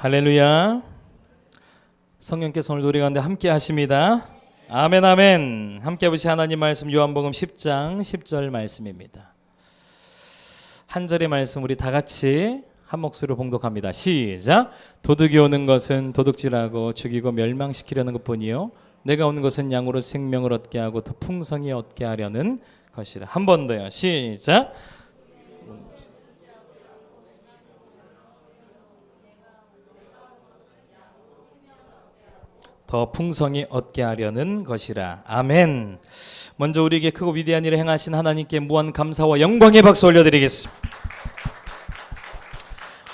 할렐루야. 성령께서 오늘 우리 가운데 함께 하십니다. 아멘 아멘. 함께 보시 하나님 말씀 요한복음 10장 10절 말씀입니다. 한 절의 말씀 우리 다 같이 한 목소리로 봉독합니다. 시작. 도둑이 오는 것은 도둑질하고 죽이고 멸망시키려는 것뿐이요 내가 오는 것은 양으로 생명을 얻게 하고 더 풍성히 얻게 하려는 것이라. 한 번 더요. 시작. 더 풍성히 얻게 하려는 것이라. 아멘. 먼저 우리에게 크고 위대한 일을 행하신 하나님께 무한 감사와 영광의 박수 올려드리겠습니다.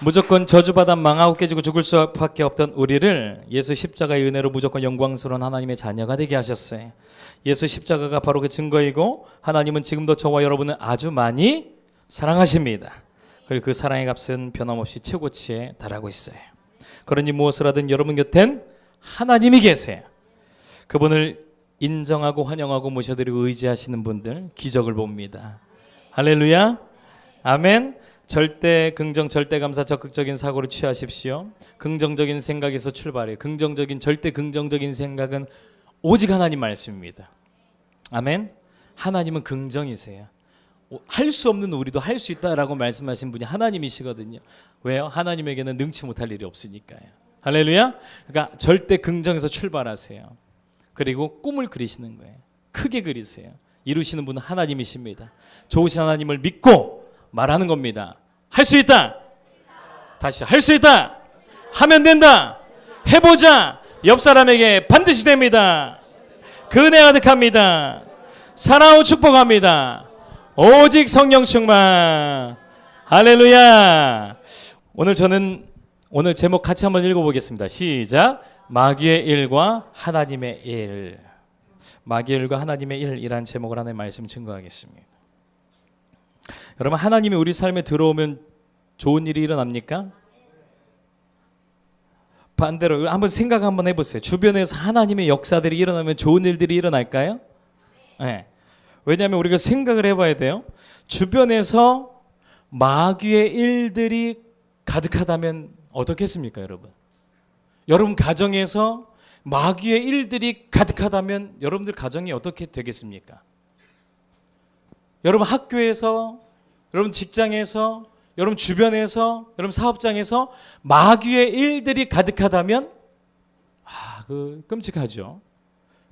무조건 저주받아 망하고 깨지고 죽을 수밖에 없던 우리를 예수 십자가의 은혜로 무조건 영광스러운 하나님의 자녀가 되게 하셨어요. 예수 십자가가 바로 그 증거이고 하나님은 지금도 저와 여러분을 아주 많이 사랑하십니다. 그리고 그 사랑의 값은 변함없이 최고치에 달하고 있어요. 그러니 무엇을 하든 여러분 곁엔 하나님이 계세요. 그분을 인정하고 환영하고 모셔드리고 의지하시는 분들 기적을 봅니다. 할렐루야. 아멘. 절대 긍정, 절대 감사, 적극적인 사고를 취하십시오. 긍정적인 생각에서 출발해요. 절대 긍정적인 생각은 오직 하나님 말씀입니다. 아멘. 하나님은 긍정이세요. 할 수 없는 우리도 할 수 있다라고 말씀하신 분이 하나님이시거든요. 왜요? 하나님에게는 능치 못할 일이 없으니까요. 할렐루야. 그러니까 절대 긍정에서 출발하세요. 그리고 꿈을 그리시는 거예요. 크게 그리세요. 이루시는 분은 하나님이십니다. 좋으신 하나님을 믿고 말하는 겁니다. 할 수 있다. 다시 할 수 있다. 하면 된다. 해보자. 옆 사람에게 반드시 됩니다. 그 은혜 가득합니다. 사랑하고 축복합니다. 오직 성령 충만. 할렐루야. 오늘 제목 같이 한번 읽어보겠습니다. 시작. 마귀의 일과 하나님의 일. 마귀의 일과 하나님의 일이란 제목을 하나의 말씀 증거하겠습니다. 여러분, 하나님이 우리 삶에 들어오면 좋은 일이 일어납니까? 반대로 한번 생각 한번 해보세요. 주변에서 하나님의 역사들이 일어나면 좋은 일들이 일어날까요? 네. 왜냐하면 우리가 생각을 해봐야 돼요. 주변에서 마귀의 일들이 가득하다면 어떻겠습니까, 여러분? 여러분 가정에서 마귀의 일들이 가득하다면 여러분들 가정이 어떻게 되겠습니까? 여러분 학교에서, 여러분 직장에서, 여러분 주변에서, 여러분 사업장에서 마귀의 일들이 가득하다면 그 끔찍하죠.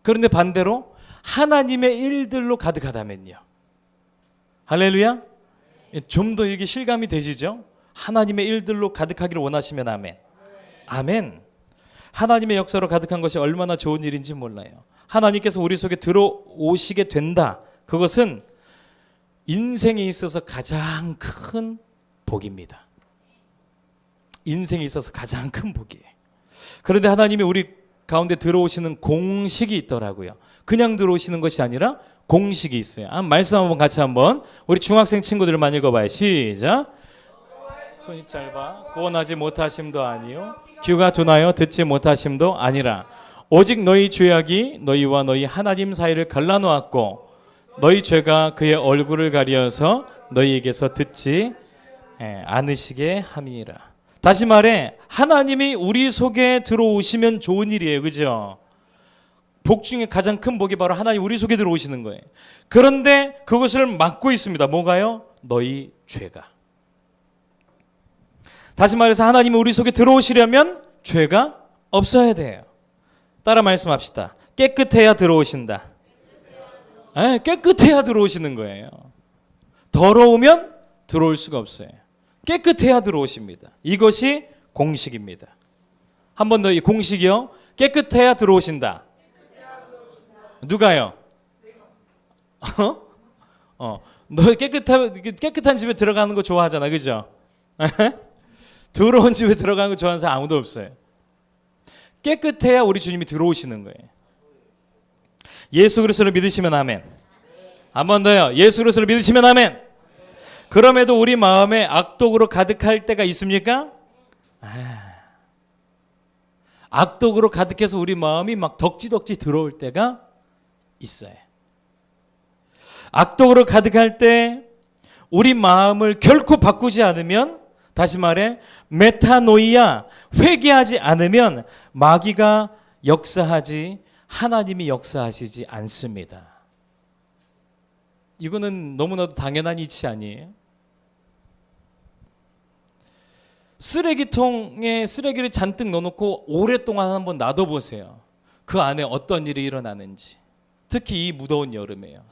그런데 반대로 하나님의 일들로 가득하다면요. 할렐루야. 좀 더 이게 실감이 되시죠? 하나님의 일들로 가득하기를 원하시면 아멘. 아멘. 하나님의 역사로 가득한 것이 얼마나 좋은 일인지 몰라요. 하나님께서 우리 속에 들어오시게 된다. 그것은 인생에 있어서 가장 큰 복입니다. 인생에 있어서 가장 큰 복이에요. 그런데 하나님이 우리 가운데 들어오시는 공식이 있더라고요. 그냥 들어오시는 것이 아니라 공식이 있어요. 말씀 한번 같이 한번 우리 중학생 친구들만 읽어봐요. 시작. 손이 짧아 구원하지 못하심도 아니요 귀가 둔하여 듣지 못하심도 아니라 오직 너희 죄악이 너희와 너희 하나님 사이를 갈라놓았고 너희 죄가 그의 얼굴을 가리어서 너희에게서 듣지 않으시게 함이니라. 다시 말해 하나님이 우리 속에 들어오시면 좋은 일이에요. 그죠? 복 중에 가장 큰 복이 바로 하나님 우리 속에 들어오시는 거예요. 그런데 그것을 막고 있습니다. 뭐가요? 너희 죄가. 다시 말해서 하나님이 우리 속에 들어오시려면 죄가 없어야 돼요. 따라 말씀합시다. 깨끗해야 들어오신다. 깨끗해야 들어오시는 거예요. 더러우면 들어올 수가 없어요. 깨끗해야 들어오십니다. 이것이 공식입니다. 한 번 더 이 공식이요. 깨끗해야 들어오신다. 누가요? 너 깨끗한 집에 들어가는 거 좋아하잖아. 그죠? 더러운 집에 들어가는 거 좋아하는 사람 아무도 없어요. 깨끗해야 우리 주님이 들어오시는 거예요. 예수 그리스도를 믿으시면 아멘. 한 번 더요. 예수 그리스도를 믿으시면 아멘. 그럼에도 우리 마음에 악독으로 가득할 때가 있습니까? 악독으로 가득해서 우리 마음이 막 덕지덕지 들어올 때가 있어요. 악독으로 가득할 때 우리 마음을 결코 바꾸지 않으면 다시 말해 메타노이아, 회개하지 않으면 마귀가 역사하지 하나님이 역사하시지 않습니다. 이거는 너무나도 당연한 이치 아니에요? 쓰레기통에 쓰레기를 잔뜩 넣어놓고 오랫동안 한번 놔둬보세요. 그 안에 어떤 일이 일어나는지. 특히 이 무더운 여름에요.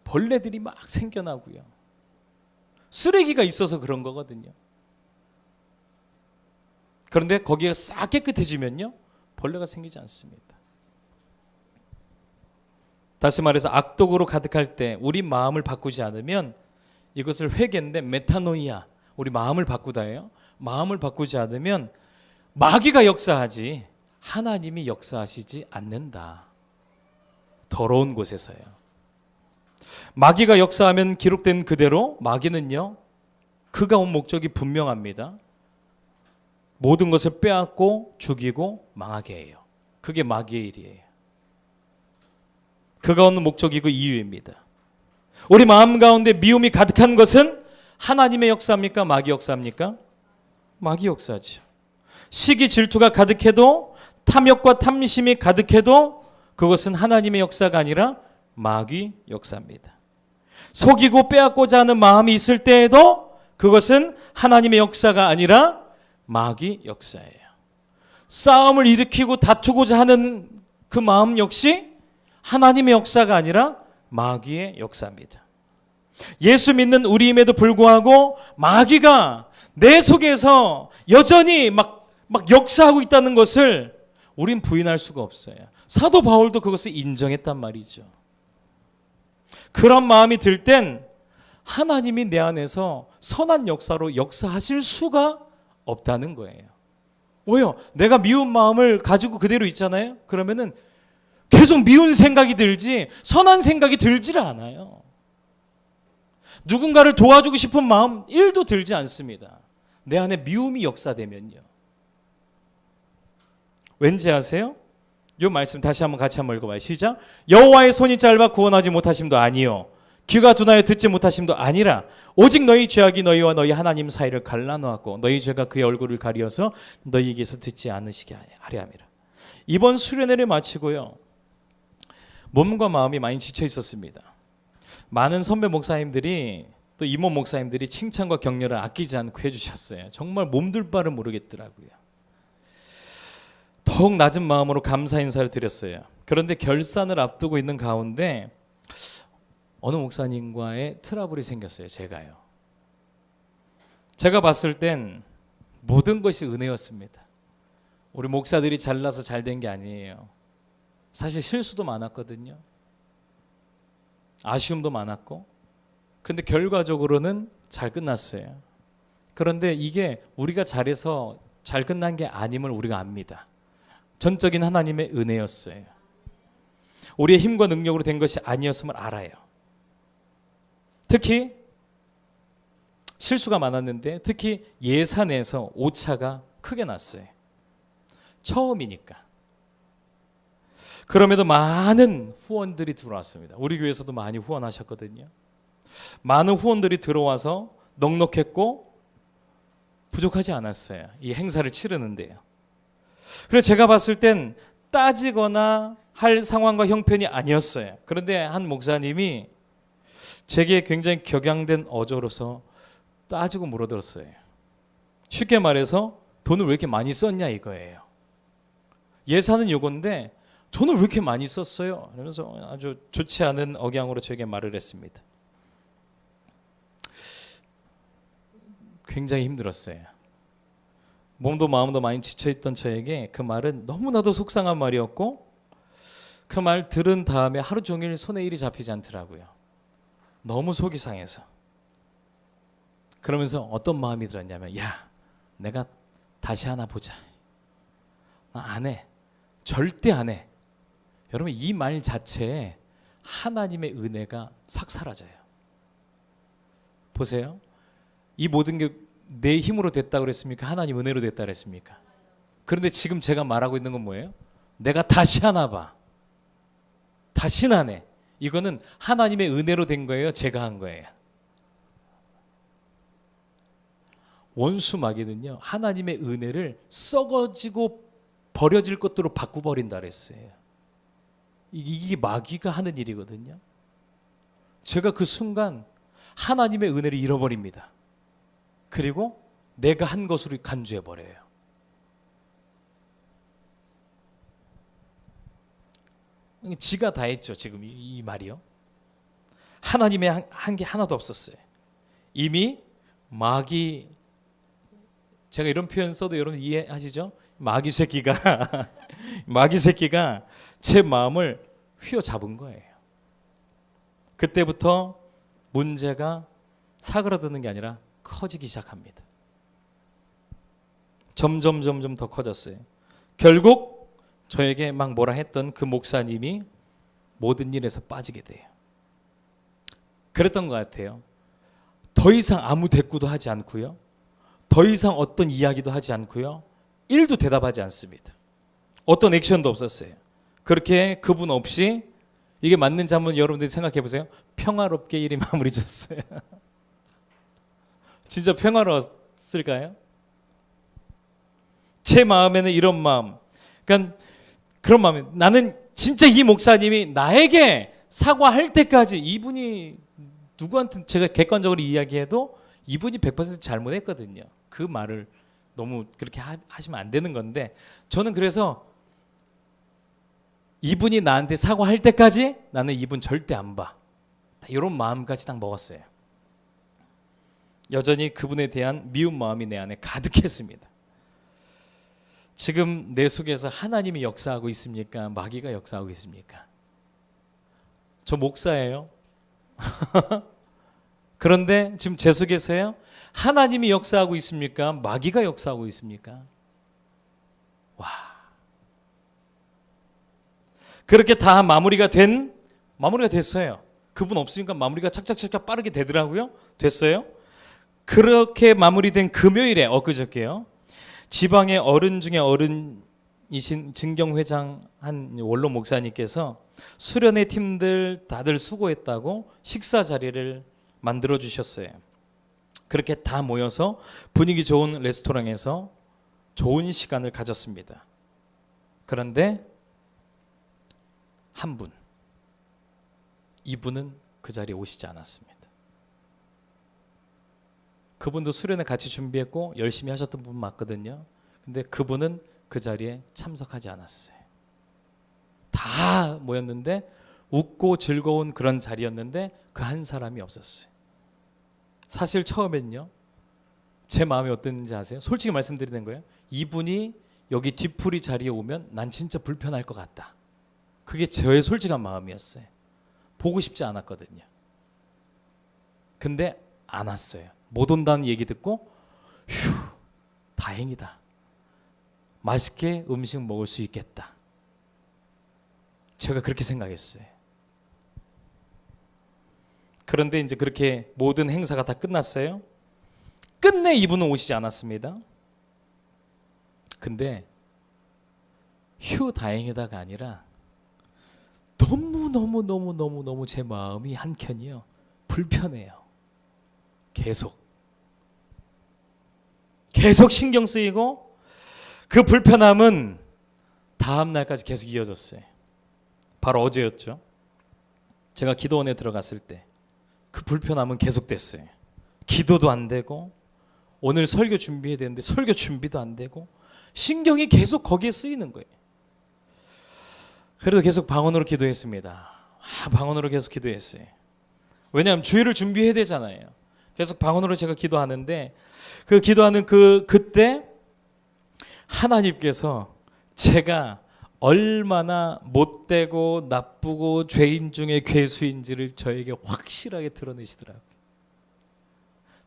벌레들이 막 생겨나고요. 쓰레기가 있어서 그런 거거든요. 그런데 거기가 싹 깨끗해지면요, 벌레가 생기지 않습니다. 다시 말해서 악독으로 가득할 때 우리 마음을 바꾸지 않으면, 이것을 회개인데 메타노이아, 우리 마음을 바꾸다예요. 마음을 바꾸지 않으면 마귀가 역사하지 하나님이 역사하시지 않는다. 더러운 곳에서요. 마귀가 역사하면 기록된 그대로 마귀는요, 그가 온 목적이 분명합니다. 모든 것을 빼앗고 죽이고 망하게 해요. 그게 마귀의 일이에요. 그가 온 목적이고 이유입니다. 우리 마음 가운데 미움이 가득한 것은 하나님의 역사입니까? 마귀 역사입니까? 마귀 역사죠. 시기 질투가 가득해도, 탐욕과 탐심이 가득해도 그것은 하나님의 역사가 아니라 마귀 역사입니다. 속이고 빼앗고자 하는 마음이 있을 때에도 그것은 하나님의 역사가 아니라 마귀 역사예요. 싸움을 일으키고 다투고자 하는 그 마음 역시 하나님의 역사가 아니라 마귀의 역사입니다. 예수 믿는 우리임에도 불구하고 마귀가 내 속에서 여전히 막 역사하고 있다는 것을 우린 부인할 수가 없어요. 사도 바울도 그것을 인정했단 말이죠. 그런 마음이 들 땐 하나님이 내 안에서 선한 역사로 역사하실 수가 없다는 거예요. 왜요? 내가 미운 마음을 가지고 그대로 있잖아요. 그러면은 계속 미운 생각이 들지 선한 생각이 들지를 않아요. 누군가를 도와주고 싶은 마음 1도 들지 않습니다. 내 안에 미움이 역사되면요. 왠지 아세요? 이 말씀 다시 한번 같이 한번 읽어봐요. 시작. 여호와의 손이 짧아 구원하지 못하심도 아니요 귀가 둔하여 듣지 못하심도 아니라 오직 너희 죄악이 너희와 너희 하나님 사이를 갈라놓았고 너희 죄가 그의 얼굴을 가리어서 너희에게서 듣지 않으시게 하려 함이라. 이번 수련회를 마치고요, 몸과 마음이 많이 지쳐 있었습니다. 많은 선배 목사님들이 또 이모 목사님들이 칭찬과 격려를 아끼지 않고 해주셨어요. 정말 몸둘 바를 모르겠더라고요. 더욱 낮은 마음으로 감사 인사를 드렸어요. 그런데 결산을 앞두고 있는 가운데 어느 목사님과의 트러블이 생겼어요. 제가 봤을 땐 모든 것이 은혜였습니다. 우리 목사들이 잘나서 잘 된 게 아니에요. 사실 실수도 많았거든요. 아쉬움도 많았고, 그런데 결과적으로는 잘 끝났어요. 그런데 이게 우리가 잘해서 잘 끝난 게 아님을 우리가 압니다. 전적인 하나님의 은혜였어요. 우리의 힘과 능력으로 된 것이 아니었음을 알아요. 특히 실수가 많았는데 특히 예산에서 오차가 크게 났어요. 처음이니까. 그럼에도 많은 후원들이 들어왔습니다. 우리 교회에서도 많이 후원하셨거든요. 많은 후원들이 들어와서 넉넉했고 부족하지 않았어요. 이 행사를 치르는데요. 그래서 제가 봤을 땐 따지거나 할 상황과 형편이 아니었어요. 그런데 한 목사님이 제게 굉장히 격양된 어조로서 따지고 물어들었어요. 쉽게 말해서 돈을 왜 이렇게 많이 썼냐 이거예요. 예산은 요건데 돈을 왜 이렇게 많이 썼어요? 그러면서 아주 좋지 않은 억양으로 저에게 말을 했습니다. 굉장히 힘들었어요. 몸도 마음도 많이 지쳐있던 저에게 그 말은 너무나도 속상한 말이었고, 그 말 들은 다음에 하루 종일 손에 일이 잡히지 않더라고요. 너무 속이 상해서. 그러면서 어떤 마음이 들었냐면, 야, 내가 다시 하나 보자. 나 안 해. 절대 안 해. 여러분, 이 말 자체에 하나님의 은혜가 싹 사라져요. 보세요. 이 모든 게 내 힘으로 됐다고 그랬습니까? 하나님 은혜로 됐다고 그랬습니까? 그런데 지금 제가 말하고 있는 건 뭐예요? 내가 다시 하나 봐. 다시는 안 해. 이거는 하나님의 은혜로 된 거예요? 제가 한 거예요? 원수 마귀는요, 하나님의 은혜를 썩어지고 버려질 것들로 바꾸버린다 그랬어요. 이게 마귀가 하는 일이거든요. 제가 그 순간 하나님의 은혜를 잃어버립니다. 그리고 내가 한 것으로 간주해버려요. 지가 다 했죠. 지금 이 말이요. 하나님의 한 게 하나도 없었어요. 이미 마귀, 제가 이런 표현 써도 여러분 이해하시죠? 마귀 새끼가 마귀 새끼가 제 마음을 휘어잡은 거예요. 그때부터 문제가 사그라드는 게 아니라 커지기 시작합니다. 점점 더 커졌어요. 결국 저에게 막 뭐라 했던 그 목사님이 모든 일에서 빠지게 돼요. 그랬던 것 같아요. 더 이상 아무 대꾸도 하지 않고요. 더 이상 어떤 이야기도 하지 않고요. 일도 대답하지 않습니다. 어떤 액션도 없었어요. 그렇게 그분 없이, 이게 맞는지 한번 여러분들이 생각해 보세요. 평화롭게 일이 마무리 졌어요. 진짜 평화로웠을까요? 제 마음에는 이런 마음, 그러니까 그런 마음이, 나는 진짜 이 목사님이 나에게 사과할 때까지, 이분이 누구한테 제가 객관적으로 이야기해도 이분이 100% 잘못했거든요. 그 말을 너무 그렇게 하시면 안 되는 건데, 저는 그래서 이분이 나한테 사과할 때까지 나는 이분 절대 안 봐. 이런 마음까지 딱 먹었어요. 여전히 그분에 대한 미운 마음이 내 안에 가득했습니다. 지금 내 속에서 하나님이 역사하고 있습니까? 마귀가 역사하고 있습니까? 저 목사예요. 그런데 지금 제 속에서요, 하나님이 역사하고 있습니까? 마귀가 역사하고 있습니까? 와. 그렇게 다 마무리가 됐어요. 그분 없으니까 마무리가 착착착착 빠르게 되더라고요. 됐어요. 그렇게 마무리된 금요일에, 엊그저께요, 지방의 어른 중에 어른이신 증경회장 한 원로 목사님께서 수련회 팀들 다들 수고했다고 식사 자리를 만들어 주셨어요. 그렇게 다 모여서 분위기 좋은 레스토랑에서 좋은 시간을 가졌습니다. 그런데 한 분, 이분은 그 자리에 오시지 않았습니다. 그분도 수련회 같이 준비했고 열심히 하셨던 분 맞거든요. 근데 그분은 그 자리에 참석하지 않았어요. 다 모였는데 웃고 즐거운 그런 자리였는데 그 한 사람이 없었어요. 사실 처음엔요, 제 마음이 어땠는지 아세요? 솔직히 말씀드리는 거예요. 이분이 여기 뒤풀이 자리에 오면 난 진짜 불편할 것 같다. 그게 저의 솔직한 마음이었어요. 보고 싶지 않았거든요. 근데 안 왔어요. 못 온다는 얘기 듣고 휴, 다행이다. 맛있게 음식 먹을 수 있겠다. 제가 그렇게 생각했어요. 그런데 이제 그렇게 모든 행사가 다 끝났어요. 끝내 이분은 오시지 않았습니다. 근데 휴, 다행이다가 아니라 너무 제 마음이 한켠이요, 불편해요. 계속 신경 쓰이고, 그 불편함은 다음 날까지 계속 이어졌어요. 바로 어제였죠. 제가 기도원에 들어갔을 때 그 불편함은 계속됐어요. 기도도 안 되고, 오늘 설교 준비해야 되는데 설교 준비도 안 되고, 신경이 계속 거기에 쓰이는 거예요. 그래도 계속 방언으로 기도했습니다. 방언으로 계속 기도했어요. 왜냐하면 주일을 준비해야 되잖아요. 계속 방언으로 제가 기도하는데, 그 기도하는 그때 하나님께서 제가 얼마나 못되고 나쁘고 죄인 중에 괴수인지를 저에게 확실하게 드러내시더라고요.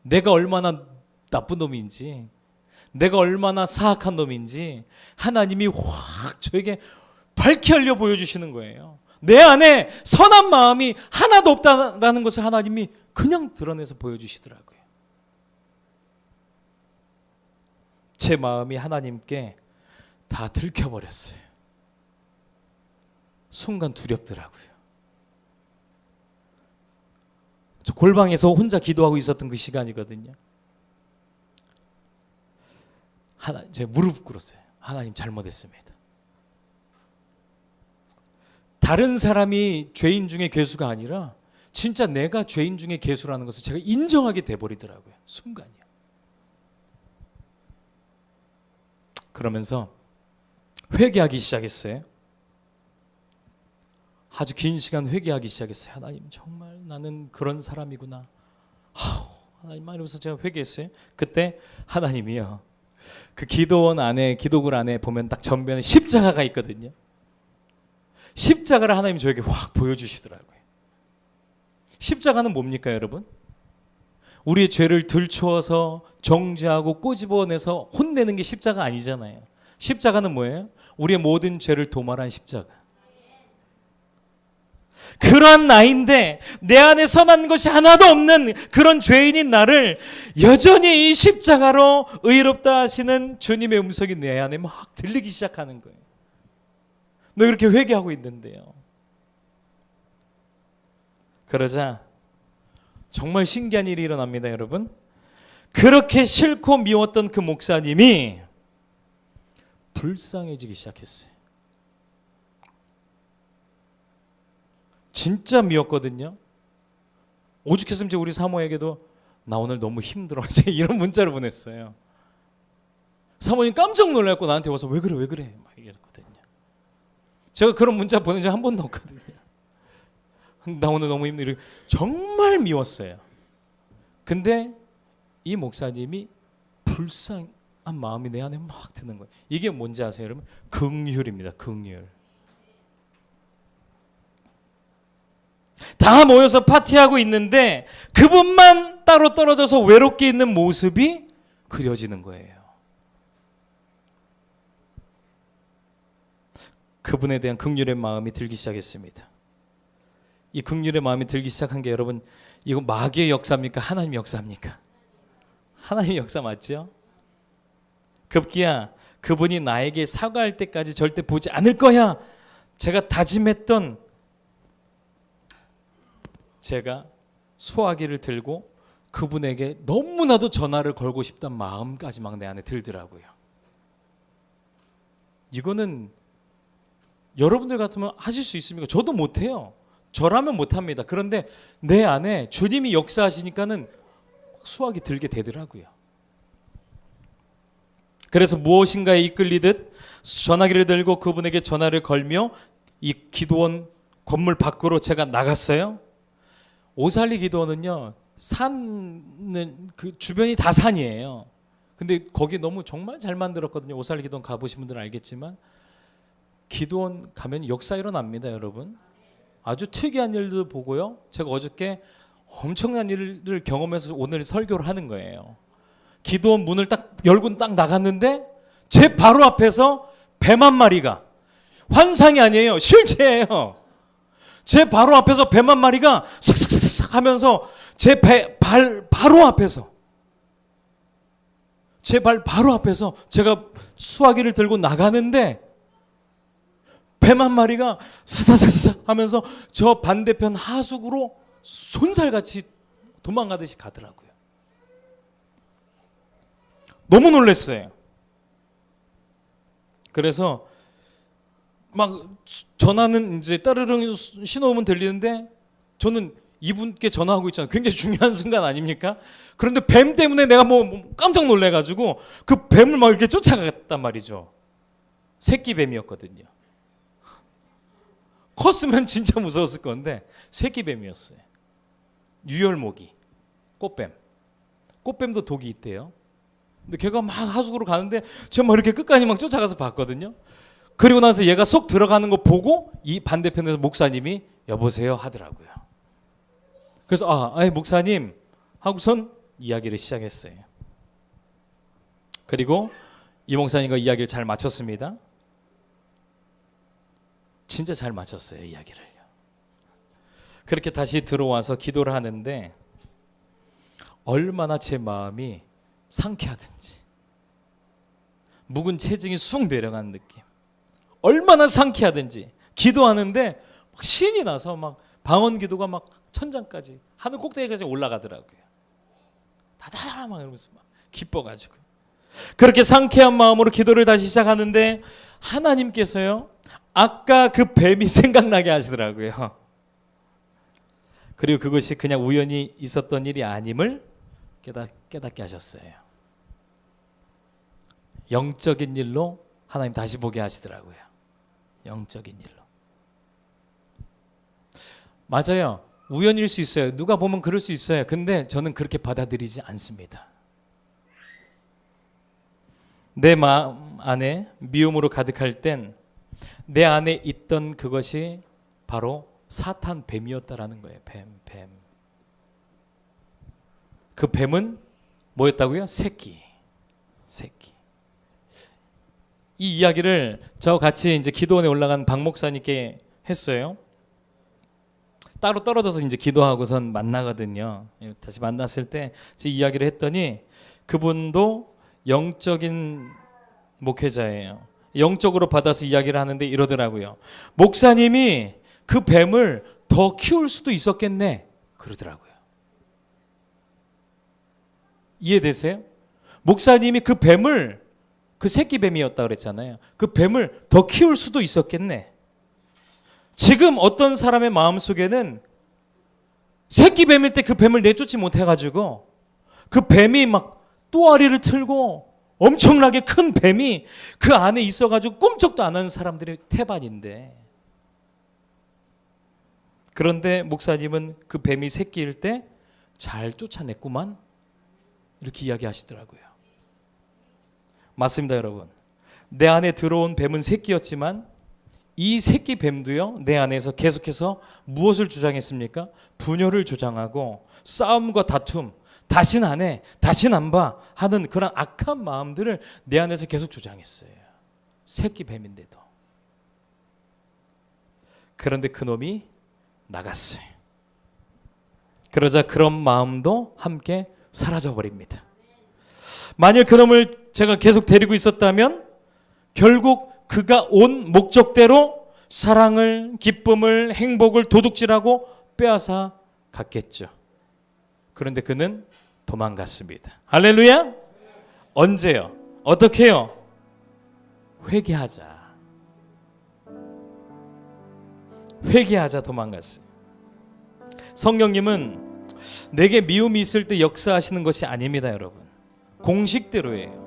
내가 얼마나 나쁜 놈인지, 내가 얼마나 사악한 놈인지 하나님이 확 저에게 밝히 알려 보여주시는 거예요. 내 안에 선한 마음이 하나도 없다라는 것을 하나님이 그냥 드러내서 보여주시더라고요. 제 마음이 하나님께 다 들켜버렸어요. 순간 두렵더라고요. 저 골방에서 혼자 기도하고 있었던 그 시간이거든요. 제가 무릎 꿇었어요. 하나님 잘못했습니다. 다른 사람이 죄인 중에 괴수가 아니라 진짜 내가 죄인 중에 괴수라는 것을 제가 인정하게 돼버리더라고요. 순간이요. 그러면서 회개하기 시작했어요. 아주 긴 시간 회개하기 시작했어요. 하나님 정말 나는 그런 사람이구나. 하나님 이러면서 제가 회개했어요. 그때 하나님이요. 그 기도원 안에 기도굴 안에 보면 딱 전면에 십자가가 있거든요. 십자가를 하나님 저에게 확 보여주시더라고요. 십자가는 뭡니까 여러분? 우리의 죄를 들추어서 정죄하고 꼬집어내서 혼내는 게 십자가 아니잖아요. 십자가는 뭐예요? 우리의 모든 죄를 도말한 십자가. 그러한 나인데 내 안에 선한 것이 하나도 없는 그런 죄인인 나를 여전히 이 십자가로 의롭다 하시는 주님의 음성이 내 안에 막 들리기 시작하는 거예요. 너 그렇게 회개하고 있는데요. 그러자 정말 신기한 일이 일어납니다, 여러분. 그렇게 싫고 미웠던 그 목사님이 불쌍해지기 시작했어요. 진짜 미웠거든요. 오죽했으면 우리 사모에게도 나 오늘 너무 힘들어 이런 문자를 보냈어요. 사모님 깜짝 놀랐고 나한테 와서 왜 그래 막 이랬거든요. 제가 그런 문자 보낸 적 한 번도 없거든요. 나 오늘 너무 힘들어. 정말 미웠어요. 근데 이 목사님이 불쌍한 마음이 내 안에 막 드는 거예요. 이게 뭔지 아세요, 여러분? 긍휼입니다. 긍휼. 다 모여서 파티하고 있는데 그분만 따로 떨어져서 외롭게 있는 모습이 그려지는 거예요. 그분에 대한 긍휼의 마음이 들기 시작했습니다. 이 긍휼의 마음이 들기 시작한 게 여러분, 이거 마귀의 역사입니까? 하나님의 역사입니까? 하나님의 역사 맞죠? 급기야 그분이 나에게 사과할 때까지 절대 보지 않을 거야. 제가 다짐했던 제가 수화기를 들고 그분에게 너무나도 전화를 걸고 싶다는 마음까지 막 내 안에 들더라고요. 이거는 여러분들 같으면 하실 수 있습니까? 저도 못해요. 저라면 못합니다. 그런데 내 안에 주님이 역사하시니까는 수화기 들게 되더라고요. 그래서 무엇인가에 이끌리듯 전화기를 들고 그분에게 전화를 걸며 이 기도원 건물 밖으로 제가 나갔어요. 오살리 기도원은요, 산은 그 주변이 다 산이에요. 근데 거기 너무 정말 잘 만들었거든요. 오살리 기도원 가보신 분들은 알겠지만 기도원 가면 역사 일어납니다, 여러분. 아주 특이한 일도 보고요. 제가 어저께 엄청난 일을 경험해서 오늘 설교를 하는 거예요. 기도원 문을 딱 열고 딱 나갔는데 제 바로 앞에서 뱀 한 마리가, 환상이 아니에요, 실제예요. 제 바로 앞에서 뱀 한 마리가 싹싹싹 하면서 제 발 바로 앞에서, 제 발 바로 앞에서 제가 수화기를 들고 나가는데 뱀 한 마리가 사사사사 하면서 저 반대편 하수구로 손살같이 도망가듯이 가더라고요. 너무 놀랐어요. 그래서 막 전화는 이제 따르릉 신호음은 들리는데 저는 이분께 전화하고 있잖아요. 굉장히 중요한 순간 아닙니까? 그런데 뱀 때문에 내가 뭐 깜짝 놀래가지고 그 뱀을 막 이렇게 쫓아갔단 말이죠. 새끼 뱀이었거든요. 컸으면 진짜 무서웠을 건데 새끼 뱀이었어요. 유혈모기, 꽃뱀. 꽃뱀도 독이 있대요. 근데 걔가 막 하수구로 가는데 제가 막 이렇게 끝까지 막 쫓아가서 봤거든요. 그리고 나서 얘가 쏙 들어가는 거 보고 이 반대편에서 목사님이 여보세요 하더라고요. 그래서 목사님 하고선 이야기를 시작했어요. 그리고 이 목사님과 이야기를 잘 마쳤습니다. 진짜 잘 마쳤어요, 이야기를요. 그렇게 다시 들어와서 기도를 하는데 얼마나 제 마음이 상쾌하든지, 묵은 체증이 쑥 내려가는 느낌, 얼마나 상쾌하든지 기도하는데 막 신이 나서 막 방언 기도가 막 천장까지, 하늘 꼭대기까지 올라가더라고요. 다다라 막 이러면서 막 기뻐가지고. 그렇게 상쾌한 마음으로 기도를 다시 시작하는데 하나님께서요, 아까 그 뱀이 생각나게 하시더라고요. 그리고 그것이 그냥 우연히 있었던 일이 아님을 깨닫게 하셨어요. 영적인 일로 하나님 다시 보게 하시더라고요. 영적인 일로. 맞아요. 우연일 수 있어요. 누가 보면 그럴 수 있어요. 근데 저는 그렇게 받아들이지 않습니다. 내 마음 안에 미움으로 가득할 땐 내 안에 있던 그것이 바로 사탄 뱀이었다라는 거예요. 뱀. 그 뱀은 뭐였다고요? 새끼. 이 이야기를 저와 같이 이제 기도원에 올라간 박 목사님께 했어요. 따로 떨어져서 이제 기도하고선 만나거든요. 다시 만났을 때 제 이야기를 했더니 그분도 영적인 목회자예요. 영적으로 받아서 이야기를 하는데 이러더라고요. 목사님이 그 뱀을 더 키울 수도 있었겠네. 그러더라고요. 이해되세요? 목사님이 그 뱀을, 그 새끼 뱀이었다 그랬잖아요. 그 뱀을 더 키울 수도 있었겠네. 지금 어떤 사람의 마음속에는 새끼 뱀일 때 그 뱀을 내쫓지 못해가지고 그 뱀이 막 또아리를 틀고 엄청나게 큰 뱀이 그 안에 있어가지고 꿈쩍도 안 하는 사람들이 태반인데, 그런데 목사님은 그 뱀이 새끼일 때 잘 쫓아냈구만, 이렇게 이야기하시더라고요. 맞습니다, 여러분. 내 안에 들어온 뱀은 새끼였지만 이 새끼 뱀도요, 내 안에서 계속해서 무엇을 주장했습니까? 분열을 주장하고 싸움과 다툼, 다신 안 해, 다신 안 봐 하는 그런 악한 마음들을 내 안에서 계속 주장했어요. 새끼 뱀인데도. 그런데 그놈이 나갔어요. 그러자 그런 마음도 함께 사라져 버립니다. 만일 그놈을 제가 계속 데리고 있었다면 결국 그가 온 목적대로 사랑을, 기쁨을, 행복을 도둑질하고 빼앗아 갔겠죠. 그런데 그는 도망갔습니다. 할렐루야. 언제요? 어떻게 해요? 회개하자. 도망갔어요. 성령님은 내게 미움이 있을 때 역사하시는 것이 아닙니다, 여러분. 공식대로예요.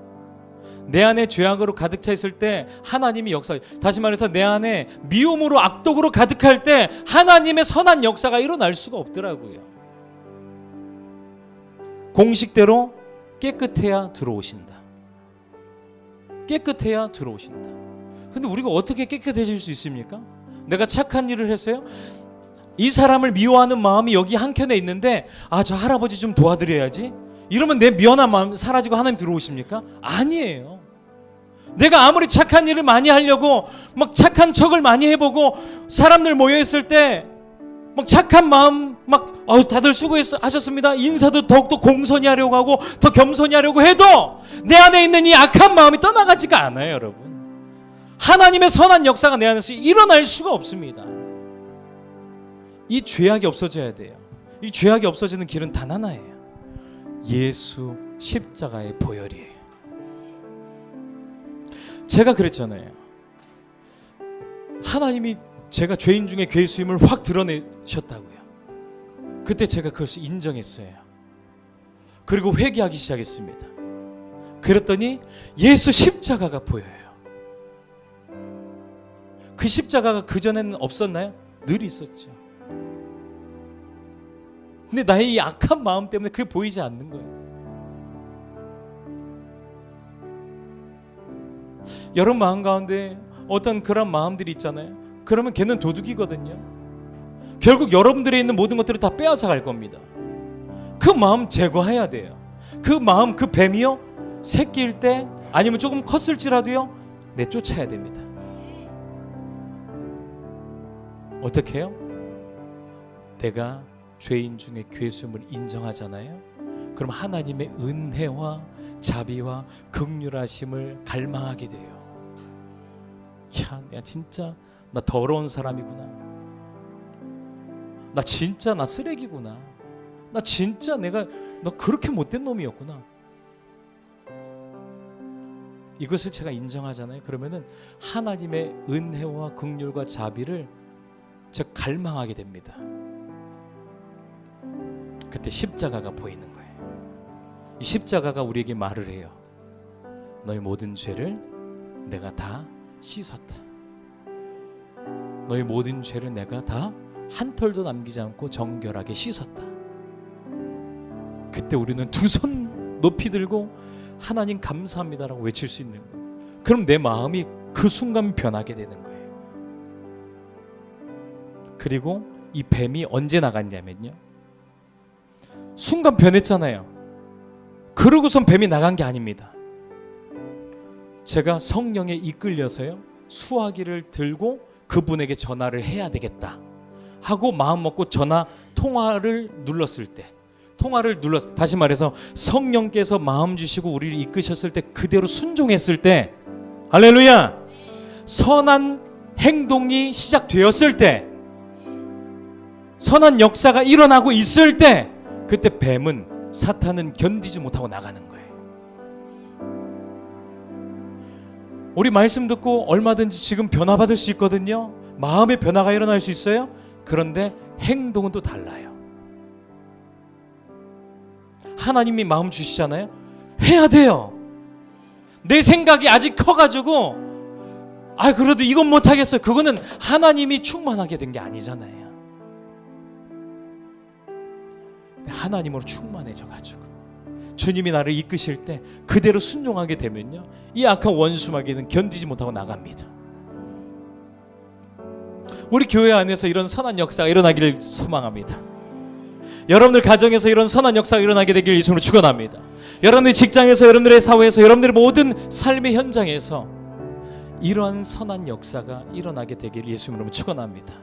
내 안에 죄악으로 가득 차 있을 때 하나님이 역사, 다시 말해서 내 안에 미움으로, 악독으로 가득할 때 하나님의 선한 역사가 일어날 수가 없더라고요. 공식대로 깨끗해야 들어오신다. 근데 우리가 어떻게 깨끗해질 수 있습니까? 내가 착한 일을 했어요? 이 사람을 미워하는 마음이 여기 한켠에 있는데, 저 할아버지 좀 도와드려야지, 이러면 내 미안한 마음 사라지고 하나님 들어오십니까? 아니에요. 내가 아무리 착한 일을 많이 하려고 막 착한 척을 많이 해보고 사람들 모여있을 때 막 착한 마음 막 다들 수고하셨습니다, 인사도 더욱더 공손히 하려고 하고 더 겸손히 하려고 해도 내 안에 있는 이 악한 마음이 떠나가지가 않아요, 여러분. 하나님의 선한 역사가 내 안에서 일어날 수가 없습니다. 이 죄악이 없어져야 돼요. 이 죄악이 없어지는 길은 단 하나예요. 예수 십자가의 보혈이에요. 제가 그랬잖아요. 하나님이 제가 죄인 중에 괴수임을 확 드러내셨다고요. 그때 제가 그것을 인정했어요. 그리고 회개하기 시작했습니다. 그랬더니 예수 십자가가 보여요. 그 십자가가 그전에는 없었나요? 늘 있었죠. 근데 나의 이 악한 마음 때문에 그게 보이지 않는 거예요. 여러분 마음 가운데 어떤 그런 마음들이 있잖아요. 그러면 걔는 도둑이거든요. 결국 여러분들에 있는 모든 것들을 다 빼앗아 갈 겁니다. 그 마음 제거해야 돼요. 그 마음, 그 뱀이요, 새끼일 때 아니면 조금 컸을지라도요, 내쫓아야 됩니다. 어떻게 해요? 내가 죄인 중에 괴수임을 인정하잖아요. 그럼 하나님의 은혜와 자비와 긍휼하심을 갈망하게 돼요. 야, 내가 진짜 나 더러운 사람이구나. 나 진짜 나 쓰레기구나. 나 진짜 너 그렇게 못된 놈이었구나. 이것을 제가 인정하잖아요. 그러면은 하나님의 은혜와 긍휼과 자비를 제가 갈망하게 됩니다. 그때 십자가가 보이는 거예요. 이 십자가가 우리에게 말을 해요. 너의 모든 죄를 내가 다 씻었다. 너의 모든 죄를 내가 다 한 털도 남기지 않고 정결하게 씻었다. 그때 우리는 두 손 높이 들고 하나님 감사합니다라고 외칠 수 있는 거예요. 그럼 내 마음이 그 순간 변하게 되는 거예요. 그리고 이 뱀이 언제 나갔냐면요, 순간 변했잖아요. 그러고선 뱀이 나간 게 아닙니다. 제가 성령에 이끌려서요, 수화기를 들고 그분에게 전화를 해야 되겠다 하고 마음 먹고 전화 통화를 눌렀을 때, 다시 말해서 성령께서 마음 주시고 우리를 이끄셨을 때 그대로 순종했을 때, 할렐루야, 선한 행동이 시작되었을 때, 선한 역사가 일어나고 있을 때, 그때 뱀은, 사탄은 견디지 못하고 나가는 거예요. 우리 말씀 듣고 얼마든지 지금 변화받을 수 있거든요. 마음의 변화가 일어날 수 있어요. 그런데 행동은 또 달라요. 하나님이 마음 주시잖아요. 해야 돼요. 내 생각이 아직 커가지고 그래도 이건 못하겠어요. 그거는 하나님이 충만하게 된 게 아니잖아요. 하나님으로 충만해져가지고 주님이 나를 이끄실 때 그대로 순종하게 되면요, 이 악한 원수마귀는 견디지 못하고 나갑니다. 우리 교회 안에서 이런 선한 역사가 일어나기를 소망합니다. 여러분들 가정에서 이런 선한 역사가 일어나게 되기를 예수님으로 축원합니다. 여러분들 직장에서, 여러분들의 사회에서, 여러분들의 모든 삶의 현장에서 이러한 선한 역사가 일어나게 되기를 예수님으로 축원합니다.